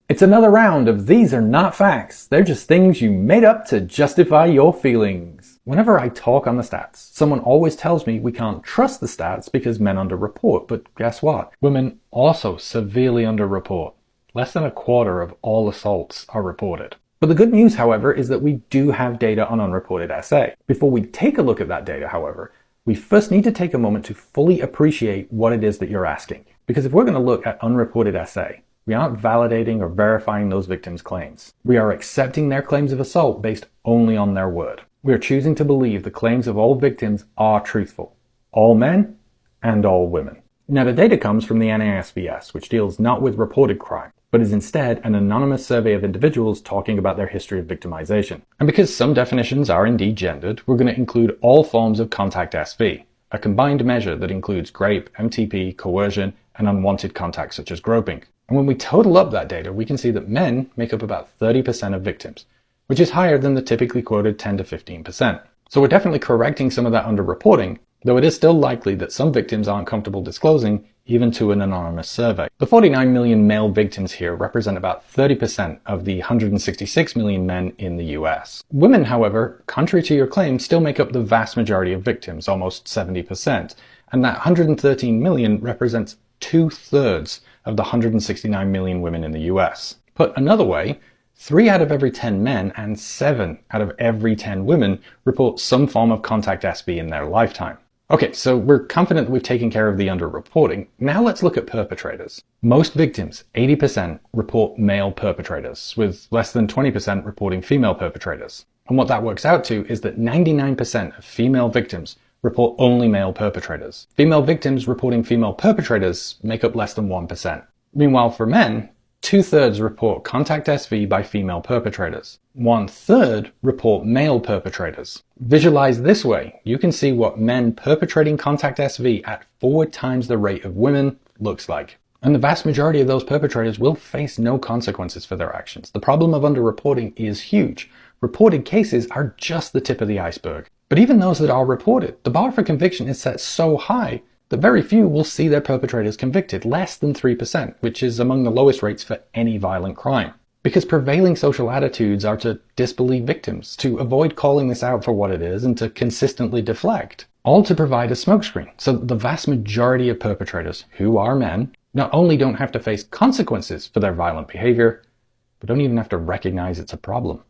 It's another round of these are not facts, they're just things you made up to justify your feelings. Whenever I talk on the stats, someone always tells me we can't trust the stats because men underreport, but guess what? Women also severely underreport. Less than a quarter of all assaults are reported. But the good news, however, is that we do have data on unreported SA. Before we take a look at that data, however, we first need to take a moment to fully appreciate what it is that you're asking. Because if we're going to look at unreported SA, we aren't validating or verifying those victims' claims. We are accepting their claims of assault based only on their word. We are choosing to believe the claims of all victims are truthful. All men and all women. Now the data comes from the NASVS, which deals not with reported crime, but is instead an anonymous survey of individuals talking about their history of victimization. And because some definitions are indeed gendered, we're going to include all forms of contact SV, a combined measure that includes grape, MTP, coercion, and unwanted contact such as groping. And when we total up that data, we can see that men make up about 30% of victims, which is higher than the typically quoted 10 to 15%. So we're definitely correcting some of that underreporting, though it is still likely that some victims aren't comfortable disclosing even to an anonymous survey. The 49 million male victims here represent about 30% of the 166 million men in the US. Women, however, contrary to your claim, still make up the vast majority of victims, almost 70%, and that 113 million represents 2/3 of the 169 million women in the US. Put another way, 3 out of every 10 men and 7 out of every 10 women report some form of contact SB in their lifetime. Okay, so we're confident that we've taken care of the underreporting. Now let's look at perpetrators. Most victims, 80%, report male perpetrators, with less than 20% reporting female perpetrators. And what that works out to is that 99% of female victims report only male perpetrators. Female victims reporting female perpetrators make up less than 1%. Meanwhile, for men, 2/3 report contact SV by female perpetrators. 1/3 report male perpetrators. Visualized this way, you can see what men perpetrating contact SV at 4 times the rate of women looks like. And the vast majority of those perpetrators will face no consequences for their actions. The problem of underreporting is huge. Reported cases are just the tip of the iceberg. But even those that are reported, the bar for conviction is set so high that very few will see their perpetrators convicted, less than 3%, which is among the lowest rates for any violent crime. Because prevailing social attitudes are to disbelieve victims, to avoid calling this out for what it is, and to consistently deflect, all to provide a smokescreen, so that the vast majority of perpetrators, who are men, not only don't have to face consequences for their violent behavior, but don't even have to recognize it's a problem.